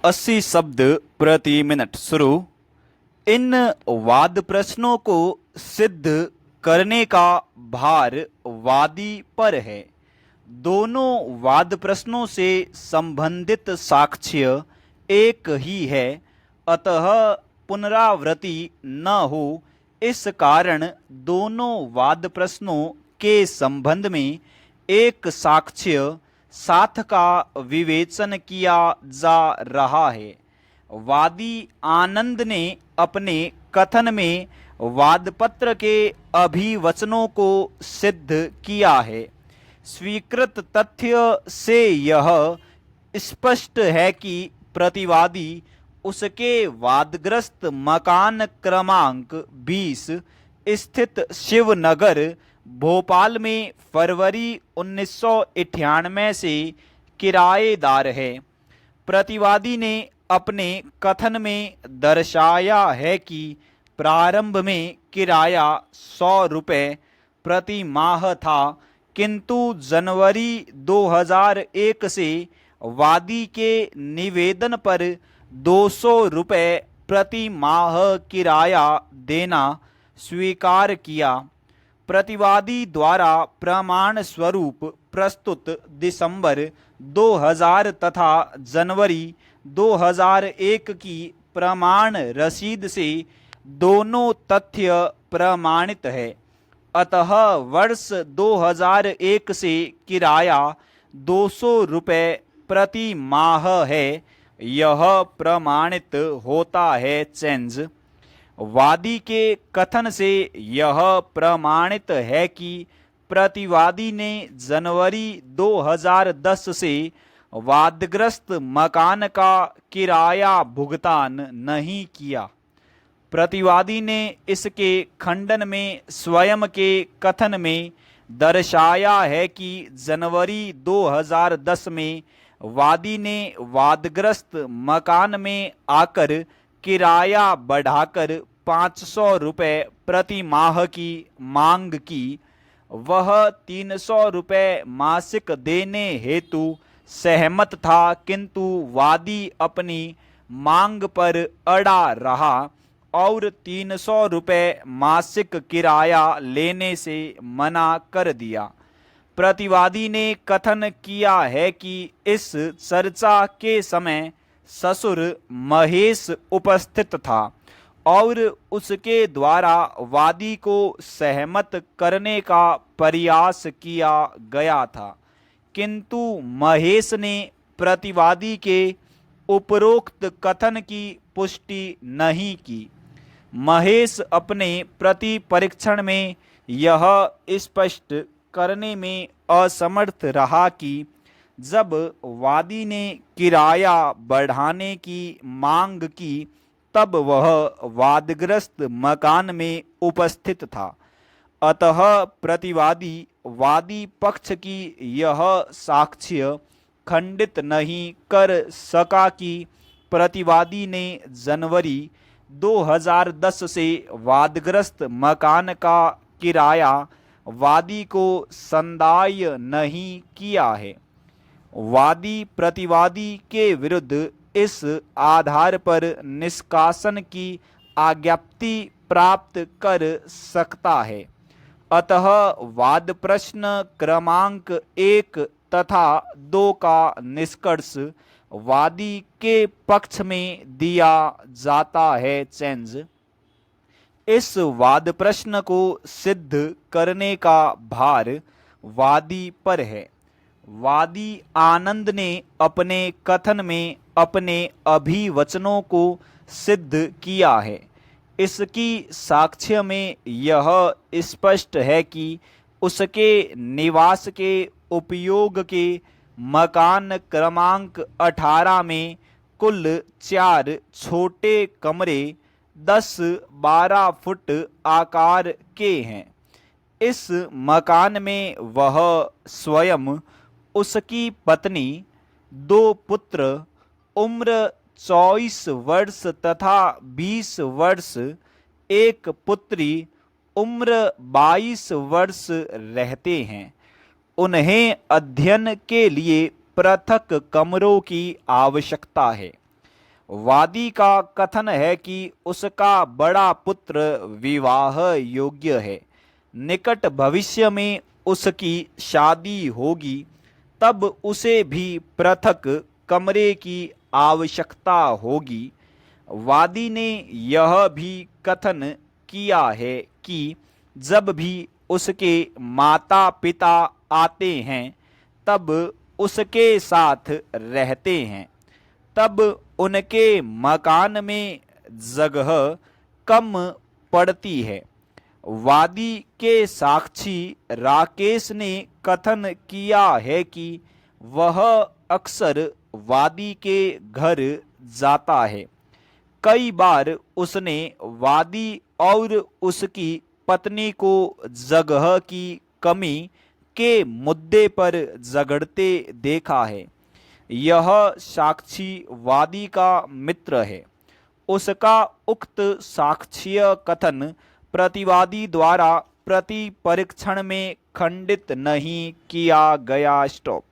80 शब्द प्रति मिनट शुरू। इन वाद प्रश्नों को सिद्ध करने का भार वादी पर है। दोनों वाद प्रश्नों से संबंधित साक्ष्य एक ही है, अतः पुनरावृत्ति न हो, इस कारण दोनों वाद प्रश्नों के संबंध में एक साक्ष्य साथ का विवेचन किया जा रहा है। वादी आनंद ने अपने कथन में वादपत्र के अभिवचनों को सिद्ध किया है। स्वीकृत तथ्य से यह स्पष्ट है कि प्रतिवादी उसके वादग्रस्त मकान क्रमांक 20 स्थित शिवनगर भोपाल में फरवरी 1998 से किराएदार है। प्रतिवादी ने अपने कथन में दर्शाया है कि प्रारंभ में किराया 100 रुपये प्रति माह था, किंतु जनवरी 2001 से वादी के निवेदन पर 200 रुपये प्रति माह किराया देना स्वीकार किया। प्रतिवादी द्वारा प्रमाण स्वरूप प्रस्तुत दिसंबर 2000 तथा जनवरी 2001 की प्रमाण रसीद से दोनों तथ्य प्रमाणित है। अतः वर्ष 2001 से किराया 200 रुपये प्रति माह है, यह प्रमाणित होता है। चेंज वादी के कथन से यह प्रमाणित है कि प्रतिवादी ने जनवरी 2010 से वादग्रस्त मकान का किराया भुगतान नहीं किया। प्रतिवादी ने इसके खंडन में स्वयं के कथन में दर्शाया है कि जनवरी 2010 में वादी ने वादग्रस्त मकान में आकर किराया बढ़ाकर 500 रुपये प्रति माह की मांग की। वह 300 रुपये मासिक देने हेतु सहमत था, किंतु वादी अपनी मांग पर अड़ा रहा और 300 रुपये मासिक किराया लेने से मना कर दिया। प्रतिवादी ने कथन किया है कि इस चर्चा के समय ससुर महेश उपस्थित था और उसके द्वारा वादी को सहमत करने का प्रयास किया गया था, किंतु महेश ने प्रतिवादी के उपरोक्त कथन की पुष्टि नहीं की। महेश अपने प्रति परीक्षण में यह स्पष्ट करने में असमर्थ रहा कि जब वादी ने किराया बढ़ाने की मांग की तब वह वादग्रस्त मकान में उपस्थित था। अतः प्रतिवादी वादी पक्ष की यह साक्ष्य खंडित नहीं कर सका कि प्रतिवादी ने जनवरी 2010 से वादग्रस्त मकान का किराया वादी को संदाय नहीं किया है। वादी प्रतिवादी के विरुद्ध इस आधार पर निष्कासन की आज्ञप्ति प्राप्त कर सकता है। अतः वाद प्रश्न क्रमांक 1 तथा 2 का निष्कर्ष वादी के पक्ष में दिया जाता है। चेंज इस वाद प्रश्न को सिद्ध करने का भार वादी पर है। वादी आनंद ने अपने कथन में अपने अभिवचनों को सिद्ध किया है। इसकी साक्ष्य में यह स्पष्ट है कि उसके निवास के उपयोग के मकान क्रमांक 18 में कुल 4 छोटे कमरे 10-12 फुट आकार के हैं। इस मकान में वह स्वयं, उसकी पत्नी, 2 पुत्र उम्र 24 वर्ष तथा 20 वर्ष, एक पुत्री उम्र 22 वर्ष रहते हैं। उन्हें अध्ययन के लिए पृथक कमरों की आवश्यकता है। वादी का कथन है कि उसका बड़ा पुत्र विवाह योग्य है, निकट भविष्य में उसकी शादी होगी, तब उसे भी पृथक कमरे की आवश्यकता होगी। वादी ने यह भी कथन किया है कि जब भी उसके माता पिता आते हैं तब उसके साथ रहते हैं, तब उनके मकान में जगह कम पड़ती है। वादी के साक्षी राकेश ने कथन किया है कि वह अक्सर वादी के घर जाता है। कई बार उसने वादी और उसकी पत्नी को जगह की कमी के मुद्दे पर झगड़ते देखा है। यह साक्षी वादी का मित्र है। उसका उक्त साक्ष्य कथन प्रतिवादी द्वारा प्रति परीक्षण में खंडित नहीं किया गया। स्टॉप।